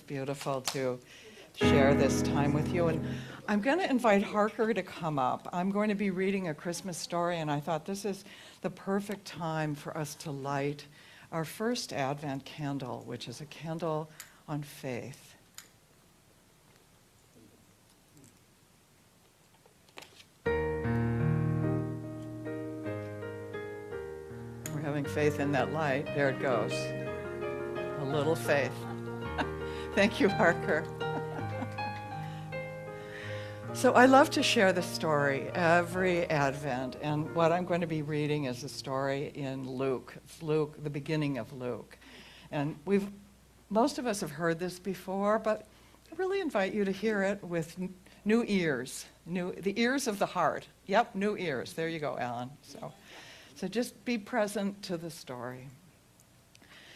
beautiful to share this time with you. And I'm going to invite Harker to come up. I'm going to be reading a Christmas story, and I thought this is the perfect time for us to light our first Advent candle, which is a candle on faith. We're having faith in that light. There it goes. A little faith. Thank you, Harker. So I love to share this story every Advent, and what I'm going to be reading is a story in Luke. It's Luke, the beginning of Luke. And most of us have heard this before, but I really invite you to hear it with new ears, the ears of the heart. Yep, new ears. There you go, Alan. So just be present to the story.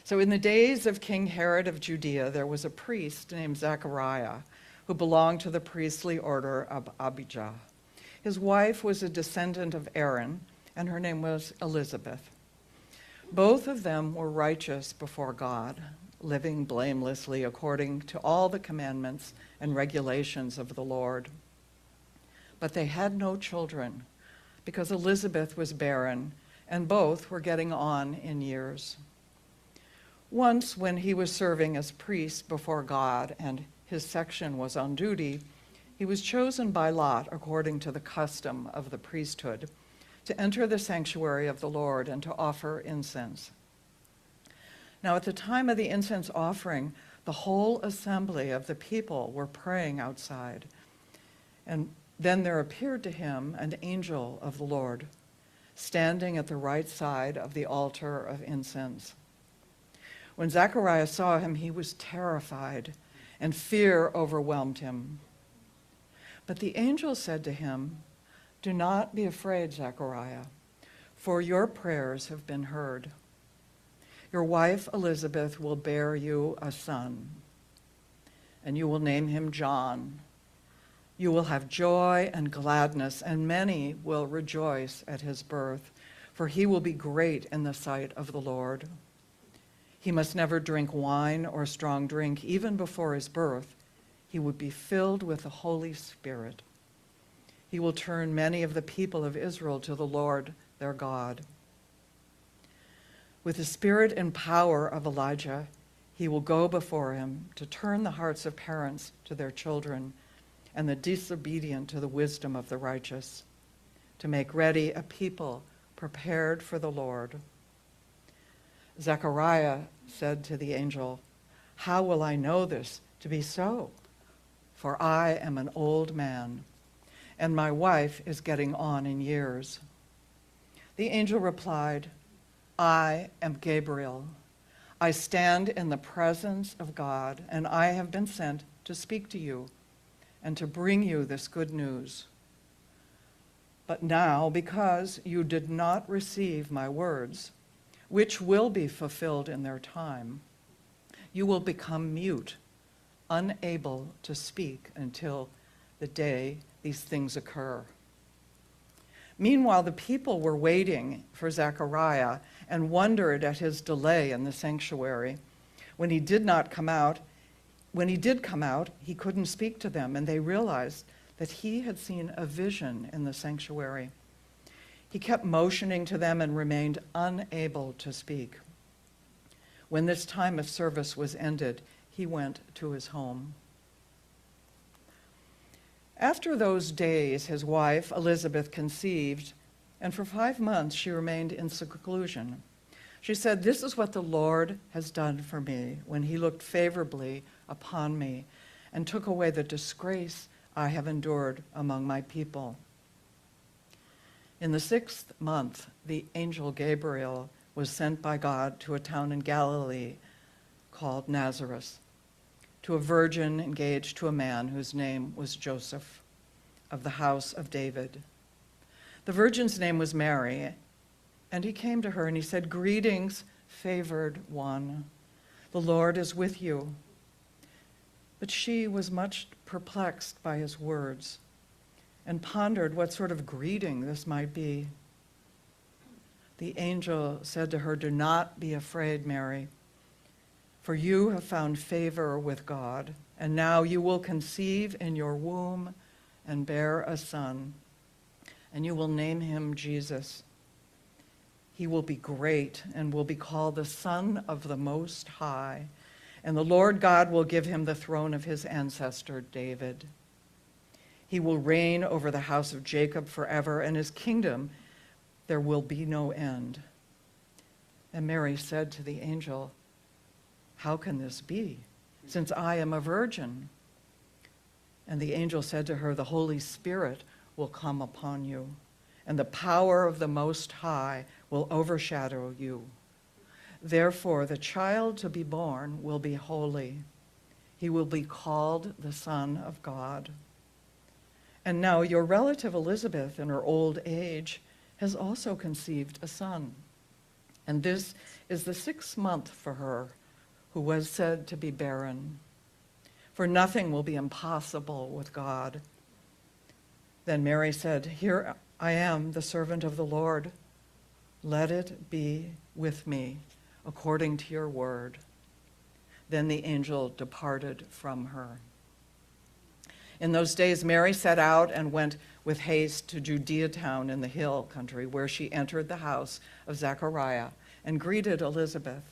So in the days of King Herod of Judea, there was a priest named Zechariah who belonged to the priestly order of Abijah. His wife was a descendant of Aaron, and her name was Elizabeth. Both of them were righteous before God, living blamelessly according to all the commandments and regulations of the Lord. But they had no children, because Elizabeth was barren, and both were getting on in years. Once, when he was serving as priest before God and his section was on duty, he was chosen by lot, according to the custom of the priesthood, to enter the sanctuary of the Lord and to offer incense. Now, at the time of the incense offering, the whole assembly of the people were praying outside. And then there appeared to him an angel of the Lord, standing at the right side of the altar of incense. When Zechariah saw him, he was terrified, and fear overwhelmed him. But the angel said to him, "Do not be afraid, Zechariah, for your prayers have been heard. Your wife Elizabeth will bear you a son, and you will name him John. You will have joy and gladness, and many will rejoice at his birth, for he will be great in the sight of the Lord. He must never drink wine or strong drink. Even before his birth, he would be filled with the Holy Spirit. He will turn many of the people of Israel to the Lord their God. With the spirit and power of Elijah, he will go before him to turn the hearts of parents to their children and the disobedient to the wisdom of the righteous, to make ready a people prepared for the Lord." Zechariah said to the angel, "How will I know this to be so? For I am an old man, and my wife is getting on in years." The angel replied, "I am Gabriel. I stand in the presence of God, and I have been sent to speak to you and to bring you this good news. But now, because you did not receive my words, which will be fulfilled in their time, you will become mute, unable to speak until the day these things occur." Meanwhile, the people were waiting for Zechariah and wondered at his delay in the sanctuary. When he did come out, he couldn't speak to them, and they realized that he had seen a vision in the sanctuary. He kept motioning to them and remained unable to speak. When this time of service was ended, he went to his home. After those days, his wife Elizabeth conceived, and for 5 months she remained in seclusion. She said, "This is what the Lord has done for me when he looked favorably upon me and took away the disgrace I have endured among my people." In the 6th month, the angel Gabriel was sent by God to a town in Galilee called Nazareth, to a virgin engaged to a man whose name was Joseph, of the house of David. The virgin's name was Mary, and he came to her and he said, "Greetings, favored one. The Lord is with you." But she was much perplexed by his words and pondered what sort of greeting this might be. The angel said to her, "Do not be afraid, Mary, for you have found favor with God, and now you will conceive in your womb and bear a son, and you will name him Jesus. He will be great and will be called the Son of the Most High, and the Lord God will give him the throne of his ancestor David. He will reign over the house of Jacob forever, and his kingdom there will be no end. And Mary said to the angel, how can this be, since I am a virgin? And the angel said to her, the Holy Spirit will come upon you, and the power of the Most High will overshadow you. Therefore, the child to be born will be holy. He will be called the Son of God. And now your relative Elizabeth, in her old age, has also conceived a son. And this is the 6th month for her, who was said to be barren. For nothing will be impossible with God. Then Mary said, here I am, the servant of the Lord. Let it be with me according to your word. Then the angel departed from her. In those days, Mary set out and went with haste to Judea town in the hill country, where she entered the house of Zechariah and greeted Elizabeth.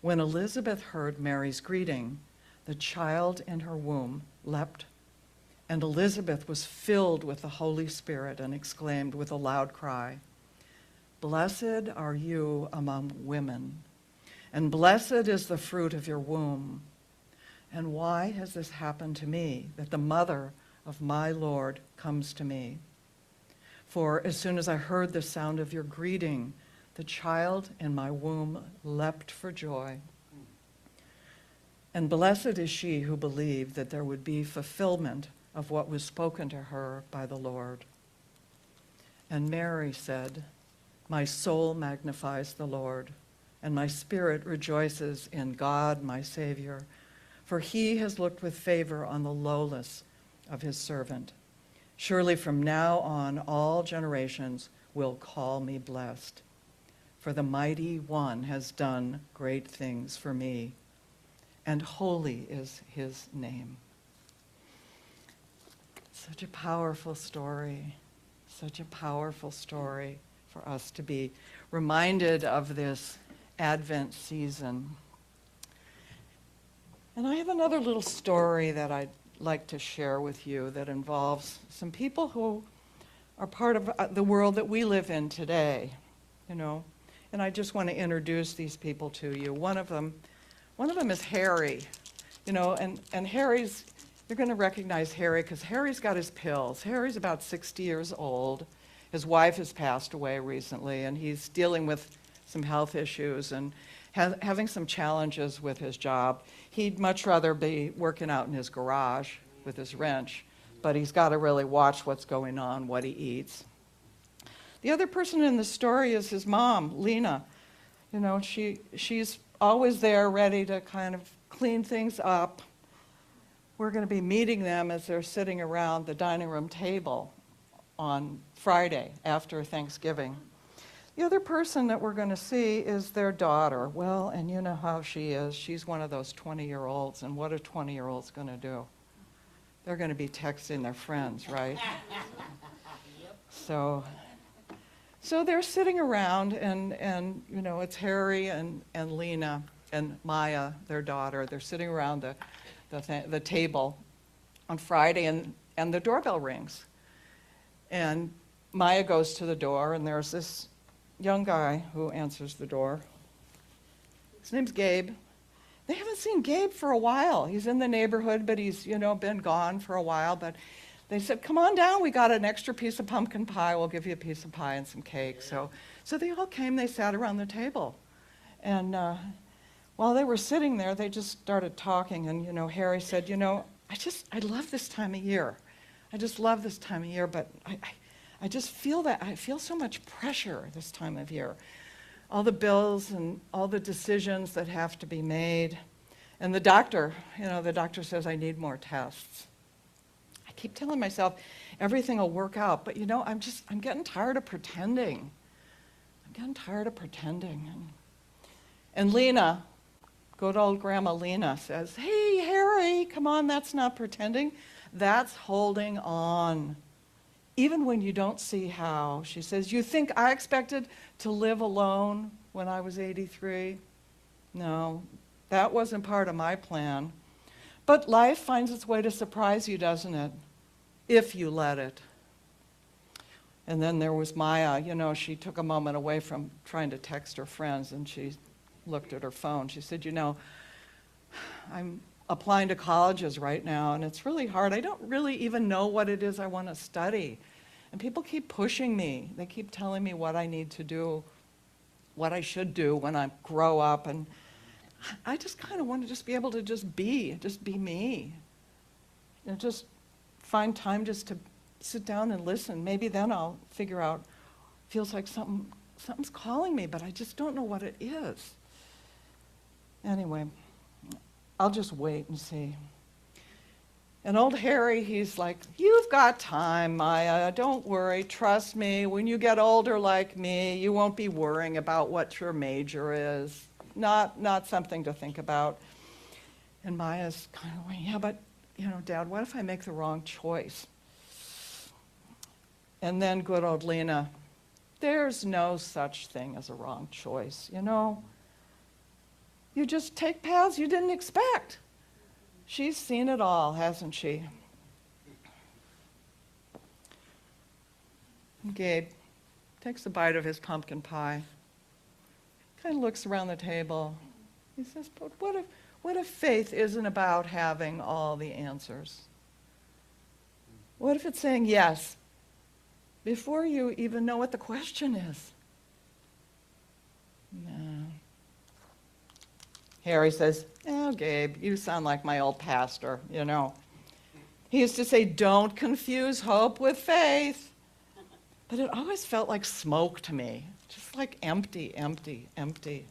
When Elizabeth heard Mary's greeting, the child in her womb leapt, and Elizabeth was filled with the Holy Spirit and exclaimed with a loud cry, blessed are you among women, and blessed is the fruit of your womb. And why has this happened to me, that the mother of my Lord comes to me? For as soon as I heard the sound of your greeting, the child in my womb leapt for joy. And blessed is she who believed that there would be fulfillment of what was spoken to her by the Lord. And Mary said, my soul magnifies the Lord, and my spirit rejoices in God my Savior, for he has looked with favor on the lowliness of his servant. Surely from now on all generations will call me blessed, for the mighty one has done great things for me, and holy is his name. Such a powerful story, such a powerful story for us to be reminded of this Advent season. And I have another little story that I'd like to share with you that involves some people who are part of the world that we live in today, you know. And I just want to introduce these people to you. One of them is Harry, you know, and Harry's, you're going to recognize Harry because Harry's got his pills. Harry's about 60 years old. His wife has passed away recently, and he's dealing with some health issues and having some challenges with his job. He'd much rather be working out in his garage with his wrench, but he's got to really watch what's going on, what he eats. The other person in the story is his mom, Lena. You know, she's always there ready to kind of clean things up. We're going to be meeting them as they're sitting around the dining room table on Friday after Thanksgiving. The other person that we're going to see is their daughter. Well, and you know how she is. She's one of those 20-year-olds, and what are 20-year-olds going to do? They're going to be texting their friends, right? So they're sitting around, and you know, it's Harry and Lena and Maya, their daughter. They're sitting around the table on Friday, and the doorbell rings. And Maya goes to the door, and there's this young guy who answers the door. His name's Gabe. They haven't seen Gabe for a while. He's in the neighborhood, but he's, you know, been gone for a while. But they said, come on down. We got an extra piece of pumpkin pie. We'll give you a piece of pie and some cake. So they all came. They sat around the table. And while they were sitting there, they just started talking. And, you know, Harry said, you know, I love this time of year. I just love this time of year, but I just feel that I feel so much pressure this time of year. All the bills and all the decisions that have to be made. And the doctor says I need more tests. I keep telling myself everything will work out, but you know, I'm getting tired of pretending. I'm getting tired of pretending. And Lena, good old Grandma Lena says, "Hey, Harry, come on, that's not pretending. That's holding on. Even when you don't see how." She says, "You think I expected to live alone when I was 83? No, that wasn't part of my plan. But life finds its way to surprise you, doesn't it? If you let it." And then there was Maya. You know, she took a moment away from trying to text her friends, and she looked at her phone. She said, "You know, I'm applying to colleges right now, and it's really hard. I don't really even know what it is I want to study. And people keep pushing me. They keep telling me what I need to do, what I should do when I grow up. And I just kind of want to just be able to just be me. And just find time just to sit down and listen. Maybe then I'll figure out, feels like something's calling me, but I just don't know what it is." Anyway, I'll just wait and see. And old Harry, he's like, "You've got time, Maya. Don't worry. Trust me. When you get older like me, you won't be worrying about what your major is. Not something to think about." And Maya's kind of going, "Yeah, but, you know, Dad, what if I make the wrong choice?" And then good old Lena, "There's no such thing as a wrong choice, you know. You just take paths you didn't expect." She's seen it all, hasn't she? And Gabe takes a bite of his pumpkin pie, kind of looks around the table. He says, "But what if faith isn't about having all the answers? What if it's saying yes before you even know what the question is?" No. Harry says, "Oh, Gabe, you sound like my old pastor, you know. He used to say, 'Don't confuse hope with faith.' But it always felt like smoke to me, just like empty, empty, empty."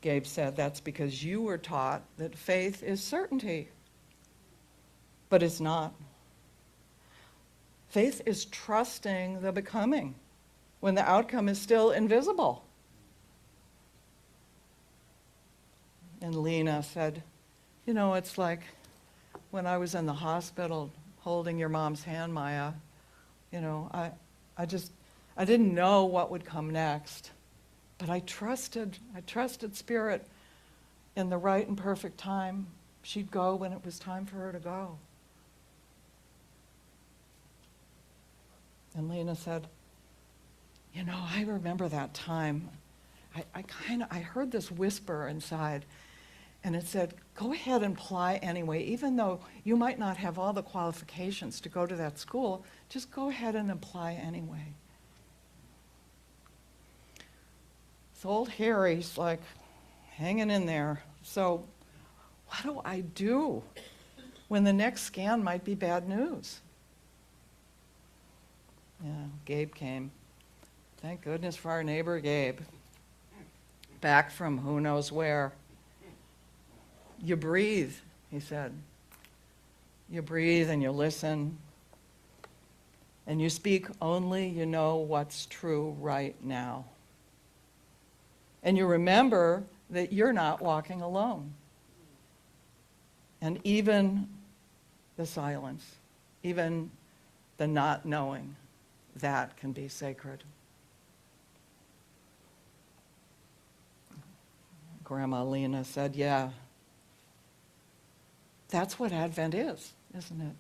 Gabe said, "That's because you were taught that faith is certainty. But it's not. Faith is trusting the becoming when the outcome is still invisible." And Lena said, "You know, it's like when I was in the hospital holding your mom's hand, Maya. You know, I didn't know what would come next. But I trusted Spirit in the right and perfect time. She'd go when it was time for her to go." And Lena said, "You know, I remember that time. I heard this whisper inside, and it said, 'Go ahead and apply anyway, even though you might not have all the qualifications to go to that school, just go ahead and apply anyway.'" So old Harry's like hanging in there. So what do I do when the next scan might be bad news? Yeah, Gabe came. Thank goodness for our neighbor Gabe. Back from who knows where. "You breathe," he said. "You breathe and you listen. And you speak only you know what's true right now. And you remember that you're not walking alone. And even the silence, even the not knowing, that can be sacred." Grandma Lena said, "Yeah, that's what Advent is, isn't it?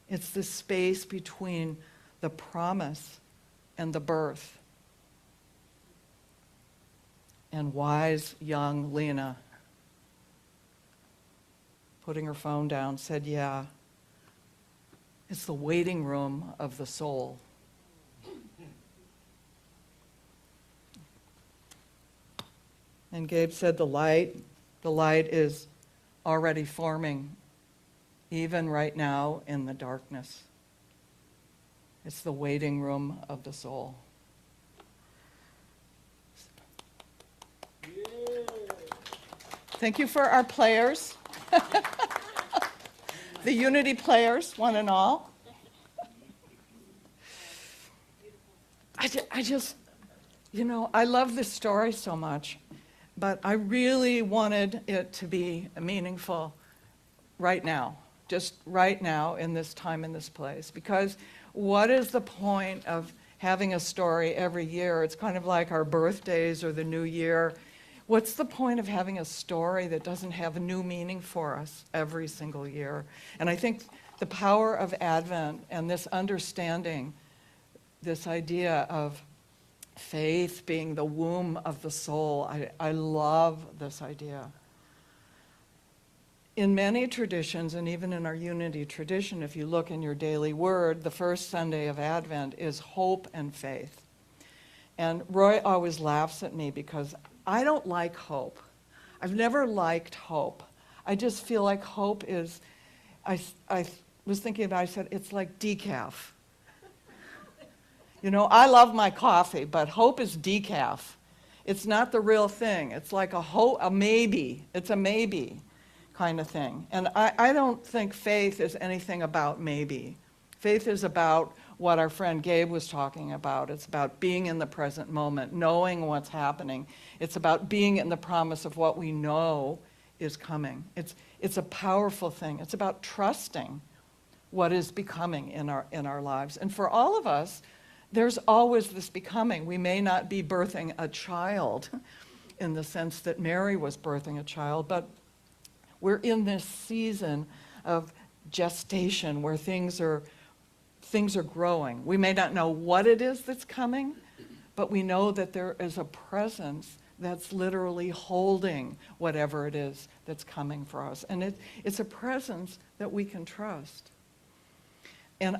It's the space between the promise and the birth." And wise young Lena, putting her phone down, said, "Yeah, it's the waiting room of the soul." And Gabe said, the light is already forming, even right now in the darkness. It's the waiting room of the soul. Yeah. Thank you for our players, the Unity players, one and all. I love this story so much, but I really wanted it to be meaningful right now, just right now in this time, in this place. Because what is the point of having a story every year? It's kind of like our birthdays or the new year. What's the point of having a story that doesn't have a new meaning for us every single year? And I think the power of Advent and this understanding, this idea of faith being the womb of the soul, I love this idea. In many traditions, and even in our unity tradition, if you look in your daily word, the first Sunday of Advent is hope and faith. And Roy always laughs at me because I don't like hope. I've never liked hope. I just feel like hope is, I was thinking about it, I said, it's like decaf. I love my coffee, but hope is decaf. It's not the real thing. It's like a maybe. It's a maybe kind of thing. And I don't think faith is anything about maybe. Faith is about what our friend Gabe was talking about. It's about being in the present moment, knowing what's happening. It's about being in the promise of what we know is coming. It's a powerful thing. It's about trusting what is becoming in our lives. And for all of us, there's always this becoming. We may not be birthing a child in the sense that Mary was birthing a child, but we're in this season of gestation where things are growing. We may not know what it is that's coming, but we know that there is a presence that's literally holding whatever it is that's coming for us. And it's a presence that we can trust. And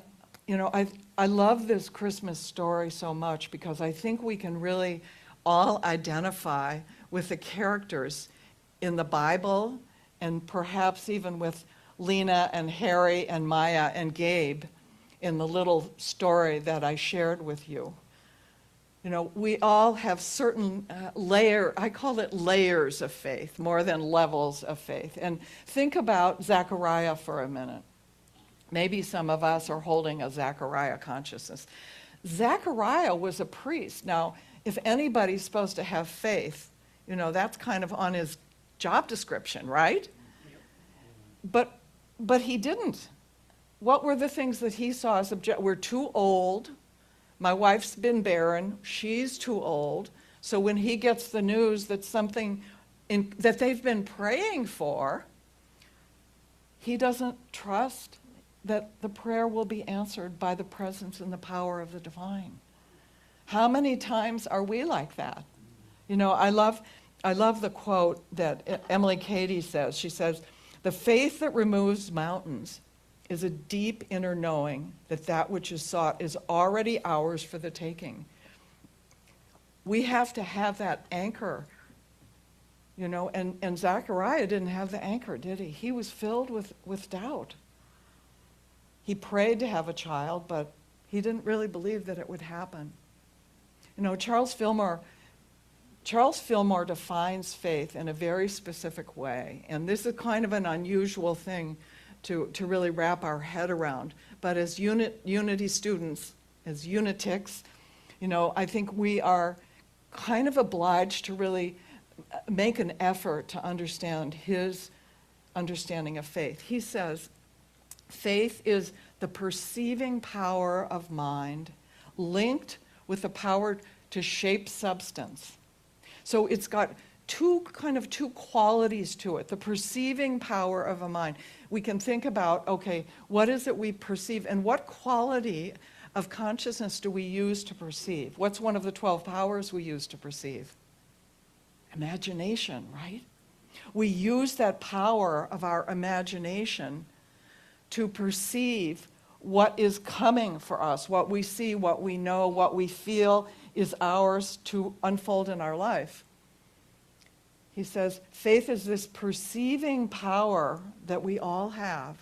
I love this Christmas story so much because I think we can really all identify with the characters in the Bible and perhaps even with Lena and Harry and Maya and Gabe in the little story that I shared with you. We all have certain I call it layers of faith, more than levels of faith. And think about Zechariah for a minute. Maybe some of us are holding a Zechariah consciousness. Zechariah was a priest. Now, if anybody's supposed to have faith, that's kind of on his job description, right? But he didn't. What were the things that he saw as we're too old. My wife's been barren. She's too old. So when he gets the news that something that they've been praying for, he doesn't trust that the prayer will be answered by the presence and the power of the divine. How many times are we like that? I love the quote that Emily Cady says. She says, "The faith that removes mountains is a deep inner knowing that which is sought is already ours for the taking." We have to have that anchor, and Zechariah didn't have the anchor, did he? He was filled with doubt. He prayed to have a child, but he didn't really believe that it would happen. Charles Fillmore defines faith in a very specific way, and this is kind of an unusual thing to really wrap our head around. But as unity students, as unitics, I think we are kind of obliged to really make an effort to understand his understanding of faith. He says, faith is the perceiving power of mind linked with the power to shape substance. So it's got two qualities to it. The perceiving power of a mind. We can think about, okay, what is it we perceive and what quality of consciousness do we use to perceive? What's one of the 12 powers we use to perceive? Imagination, right? We use that power of our imagination to perceive what is coming for us, what we see, what we know, what we feel is ours to unfold in our life. He says, faith is this perceiving power that we all have,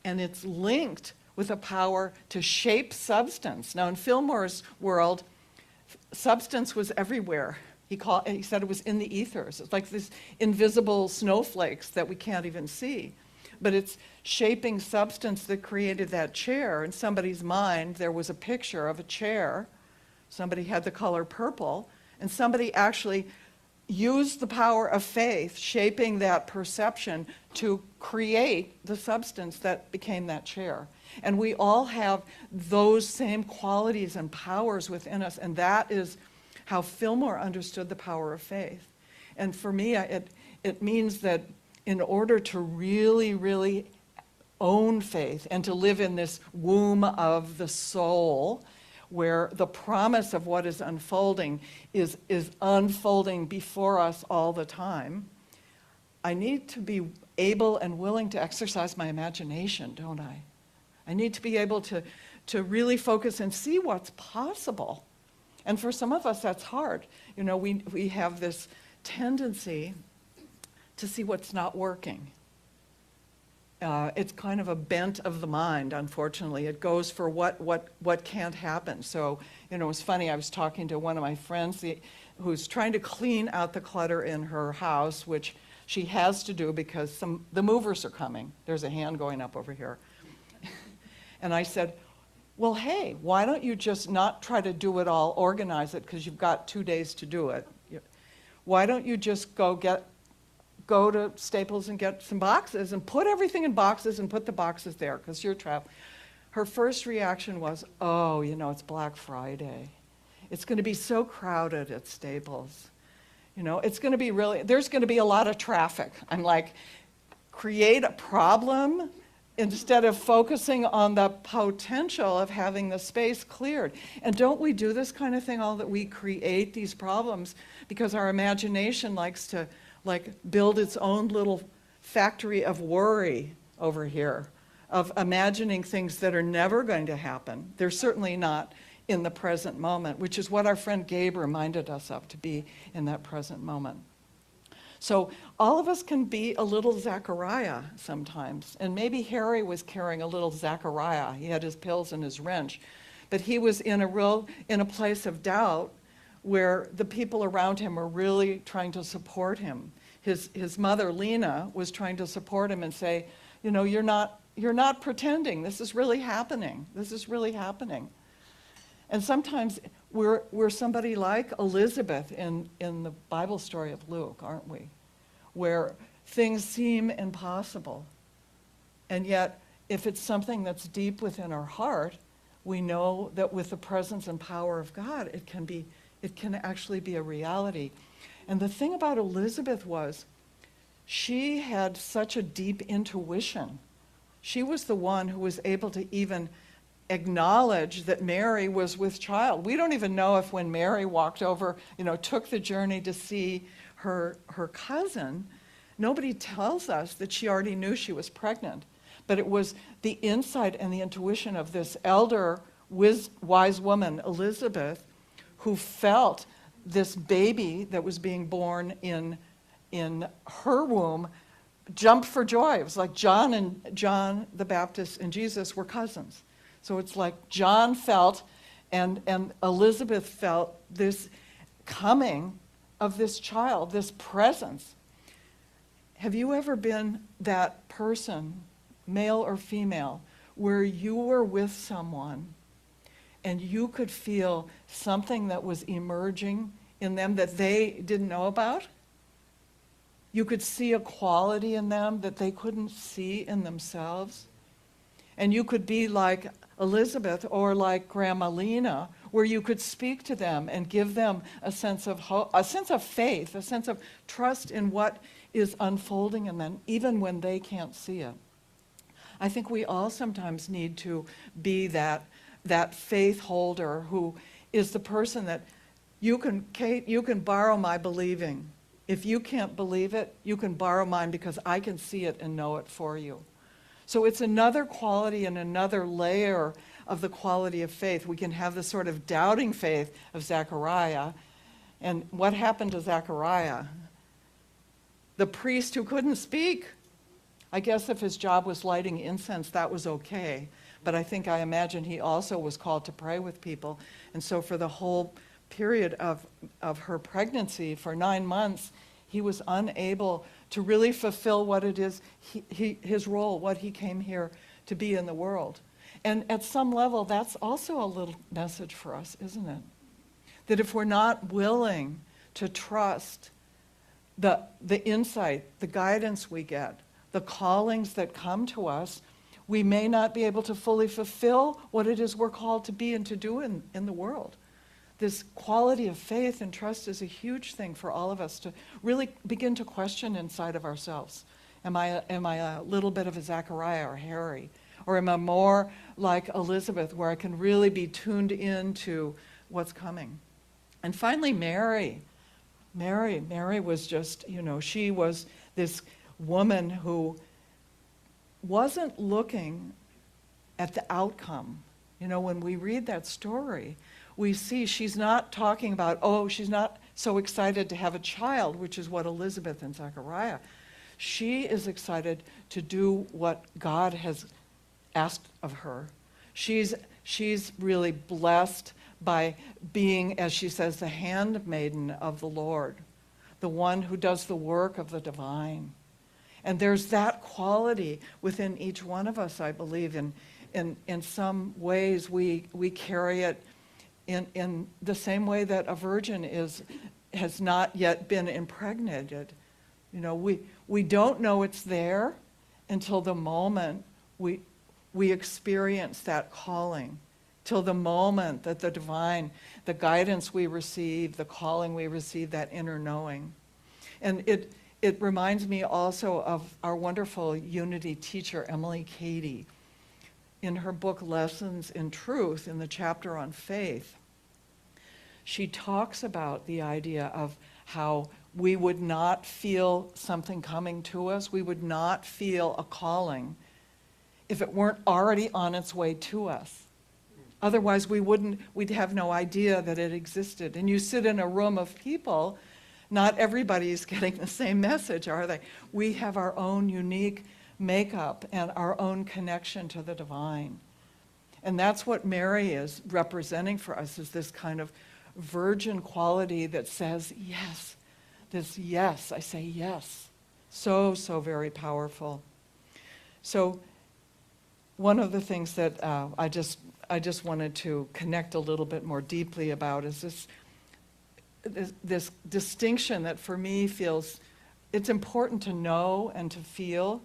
and it's linked with a power to shape substance. Now, in Fillmore's world, substance was everywhere. He said it was in the ethers. It's like these invisible snowflakes that we can't even see. But it's shaping substance that created that chair. In somebody's mind, there was a picture of a chair somebody had the color purple, and somebody actually used the power of faith, shaping that perception to create the substance that became that chair. And we all have those same qualities and powers within us, and that is how Fillmore understood the power of faith. And for me, it means that in order to really, really own faith and to live in this womb of the soul, where the promise of what is unfolding is unfolding before us all the time, I need to be able and willing to exercise my imagination, don't I? I need to be able to really focus and see what's possible. And for some of us, that's hard. You know, we have this tendency to see what's not working. It's kind of a bent of the mind, unfortunately. It goes for what can't happen. So, you know, it's funny, I was talking to one of my friends who's trying to clean out the clutter in her house, which she has to do because the movers are coming. There's a hand going up over here. And I said, well, hey, why don't you just not try to do it all, organize it, because you've got 2 days to do it. Why don't you just go to Staples and get some boxes and put everything in boxes and put the boxes there because you're trapped. Her first reaction was, oh, you know, it's Black Friday. It's going to be so crowded at Staples. You know, it's going to be there's going to be a lot of traffic. I'm like, create a problem instead of focusing on the potential of having the space cleared. And don't we do this kind of thing, all that we create these problems because our imagination likes to build its own little factory of worry over here, of imagining things that are never going to happen. They're certainly not in the present moment, which is what our friend Gabe reminded us of, to be in that present moment. So all of us can be a little Zachariah sometimes. And maybe Harry was carrying a little Zachariah. He had his pills and his wrench. But he was in a place of doubt where the people around him were really trying to support him. His mother, Lena, was trying to support him and say, you know, you're not pretending. This is really happening. This is really happening. And sometimes we're somebody like Elizabeth in the Bible story of Luke, aren't we? Where things seem impossible. And yet, if it's something that's deep within our heart, we know that with the presence and power of God, it can actually be a reality. And the thing about Elizabeth was, she had such a deep intuition. She was the one who was able to even acknowledge that Mary was with child. We don't even know if when Mary walked over, you know, took the journey to see her cousin, nobody tells us that she already knew she was pregnant. But it was the insight and the intuition of this elder, wise woman, Elizabeth, who felt this baby that was being born in her womb jump for joy. It was like John the Baptist and Jesus were cousins. So it's like John felt and Elizabeth felt this coming of this child, this presence. Have you ever been that person, male or female, where you were with someone and you could feel something that was emerging in them that they didn't know about? You could see a quality in them that they couldn't see in themselves. And you could be like Elizabeth or like Grandma Lena, where you could speak to them and give them a sense of hope, a sense of faith, a sense of trust in what is unfolding in them, even when they can't see it. I think we all sometimes need to be that faith holder who is the person that Kate, you can borrow my believing. If you can't believe it, you can borrow mine because I can see it and know it for you. So it's another quality and another layer of the quality of faith. We can have this sort of doubting faith of Zechariah. And what happened to Zechariah? The priest who couldn't speak. I guess if his job was lighting incense, that was okay. But I imagine he also was called to pray with people. And so for the whole period of her pregnancy, for 9 months, he was unable to really fulfill what it is, his role, what he came here to be in the world. And at some level, that's also a little message for us, isn't it? That if we're not willing to trust the insight, the guidance we get, the callings that come to us, we may not be able to fully fulfill what it is we're called to be and to do in the world. This quality of faith and trust is a huge thing for all of us to really begin to question inside of ourselves. Am I a little bit of a Zachariah or Harry? Or am I more like Elizabeth, where I can really be tuned into what's coming? And finally, Mary. Mary was just, she was this woman who wasn't looking at the outcome. When we read that story, we see she's not talking about, she's not so excited to have a child, which is what Elizabeth and Zachariah. She is excited to do what God has asked of her. She's really blessed by being, as she says, the handmaiden of the Lord, the one who does the work of the divine. And there's that quality within each one of us, I believe. In some ways, we carry it in the same way that a virgin has not yet been impregnated. We don't know it's there until the moment we experience that calling, till the moment that the divine, the guidance we receive, the calling we receive, that inner knowing. And it reminds me also of our wonderful Unity teacher, Emily Cady. In her book, Lessons in Truth, in the chapter on faith, she talks about the idea of how we would not feel something coming to us, we would not feel a calling if it weren't already on its way to us. Otherwise, we'd have no idea that it existed. And you sit in a room of people, not everybody's getting the same message, are they? We have our own unique makeup and our own connection to the divine. And that's what Mary is representing for us, is this kind of virgin quality that says yes. This yes, I say yes. So very powerful. So one of the things that I just wanted to connect a little bit more deeply about is this distinction that for me feels it's important to know and to feel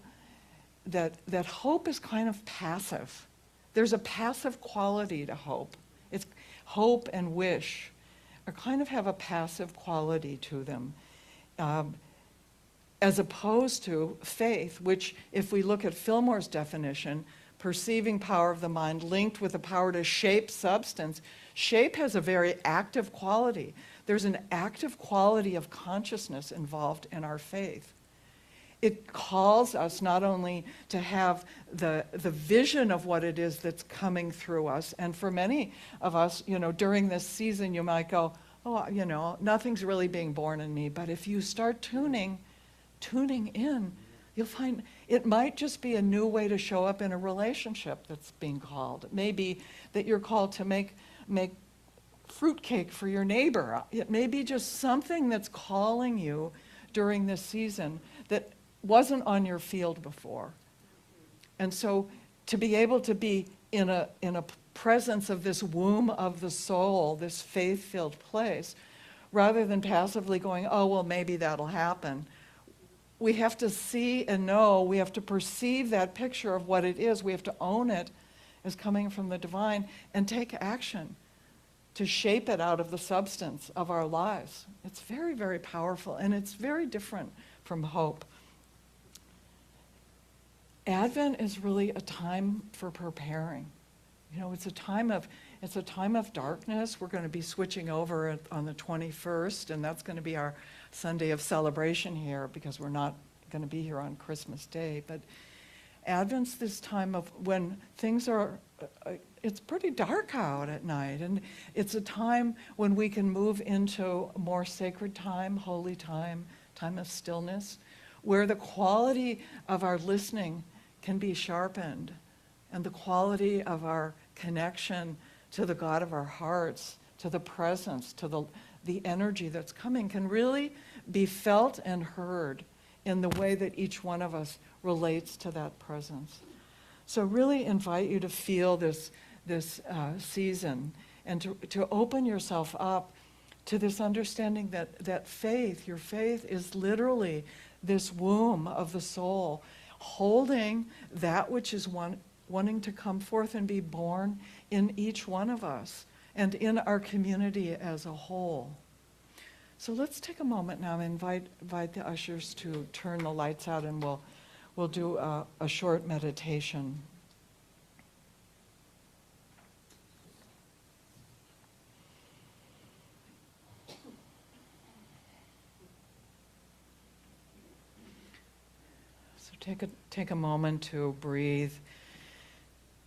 that hope is kind of passive. There's a passive quality to hope. It's hope and wish are kind of have a passive quality to them, as opposed to faith, which, if we look at Fillmore's definition, perceiving power of the mind linked with the power to shape substance. Shape has a very active quality. There's an active quality of consciousness involved in our faith. It calls us not only to have the vision of what it is that's coming through us, and for many of us, during this season you might go, nothing's really being born in me, but if you start tuning in, you'll find it might just be a new way to show up in a relationship that's being called. It may be that you're called to make fruitcake for your neighbor. It may be just something that's calling you during this season that wasn't on your field before. And so to be able to be in a presence of this womb of the soul, this faith-filled place, rather than passively going, maybe that'll happen. We have to see and know, we have to perceive that picture of what it is. We have to own it as coming from the divine and take action to shape it out of the substance of our lives. It's very, very powerful, and it's very different from hope. Advent is really a time for preparing. It's a time of darkness. We're going to be switching over on the 21st, and that's going to be our Sunday of celebration here, because we're not going to be here on Christmas Day. But Advent's this time of when things are, it's pretty dark out at night, and it's a time when we can move into a more sacred time, holy time of stillness, where the quality of our listening can be sharpened, and the quality of our connection to the God of our hearts, to the presence, to the energy that's coming, can really be felt and heard in the way that each one of us relates to that presence. So really invite you to feel this season, and to open yourself up to this understanding that faith, your faith is literally this womb of the soul, holding that which is wanting to come forth and be born in each one of us and in our community as a whole. So let's take a moment now and invite the ushers to turn the lights out, and we'll do a short meditation. So take a moment to breathe.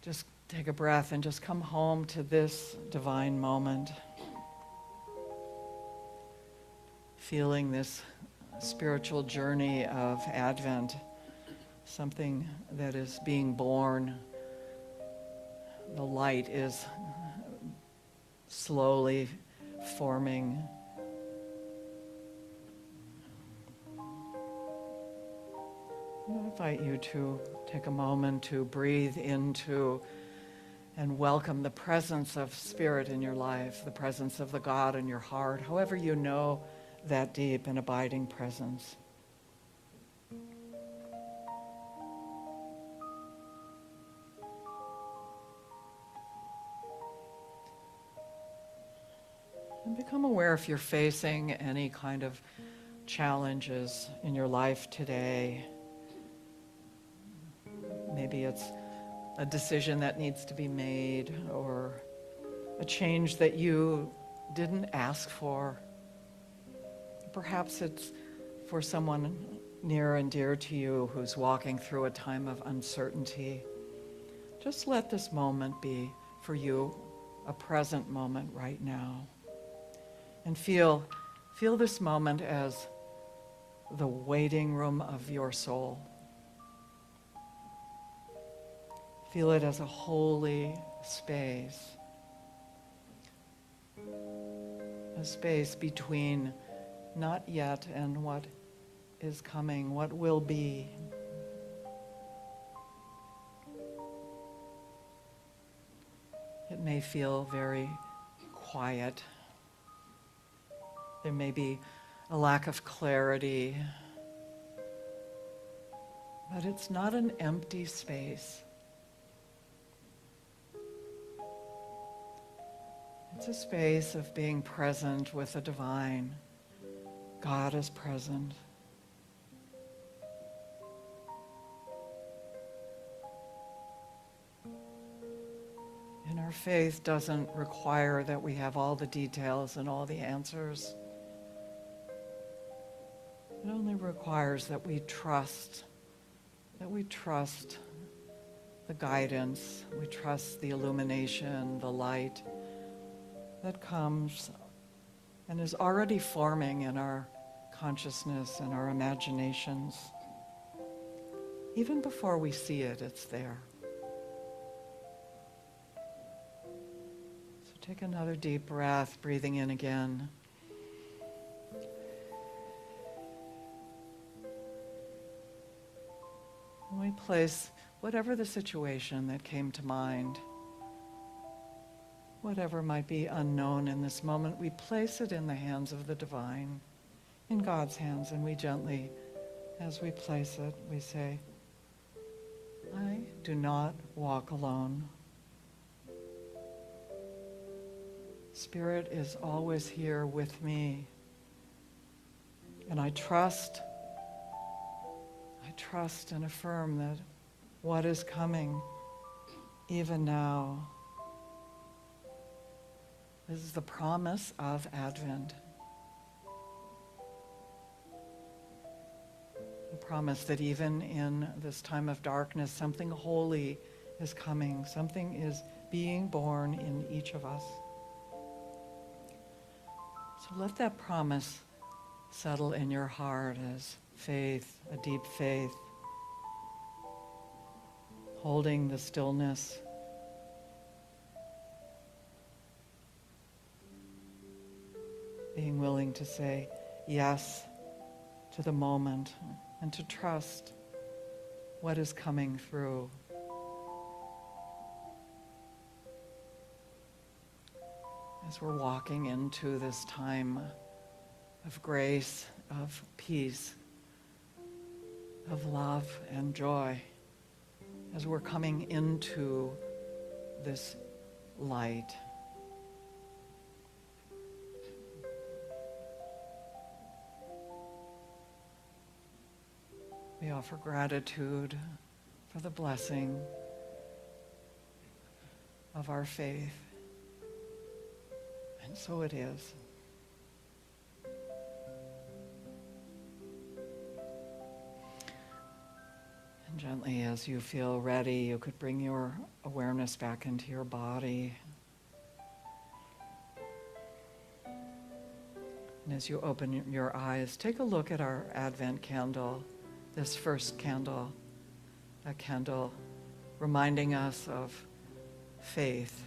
Just take a breath and just come home to this divine moment. Feeling this spiritual journey of Advent, something that is being born. The light is slowly forming. I invite you to take a moment to breathe into and welcome the presence of Spirit in your life, the presence of the God in your heart, however you know that deep and abiding presence. And become aware if you're facing any kind of challenges in your life today. Maybe it's a decision that needs to be made, or a change that you didn't ask for. Perhaps it's for someone near and dear to you who's walking through a time of uncertainty. Just let this moment be for you a present moment right now. And feel this moment as the waiting room of your soul. Feel it as a holy space. A space between not yet and what is coming, what will be. It may feel very quiet. There may be a lack of clarity, but it's not an empty space. It's a space of being present with the divine. God is present. And our faith doesn't require that we have all the details and all the answers. It only requires that we trust the guidance, we trust the illumination, the light that comes and is already forming in our consciousness and our imaginations. Even before we see it, it's there. So take another deep breath, breathing in again. And we place whatever the situation that came to mind, whatever might be unknown in this moment, we place it in the hands of the divine, in God's hands, and we gently, as we place it, we say, I do not walk alone. Spirit is always here with me, and I trust and affirm that what is coming, even now, this is the promise of Advent. The promise that even in this time of darkness, something holy is coming. Something is being born in each of us. So let that promise settle in your heart as faith, a deep faith, holding the stillness. Being willing to say yes to the moment and to trust what is coming through. as we're walking into this time of grace, of peace, of love and joy, as we're coming into this light. We offer gratitude for the blessing of our faith. And so it is. And gently, as you feel ready, you could bring your awareness back into your body. And as you open your eyes, take a look at our Advent candle, this first candle, a candle reminding us of faith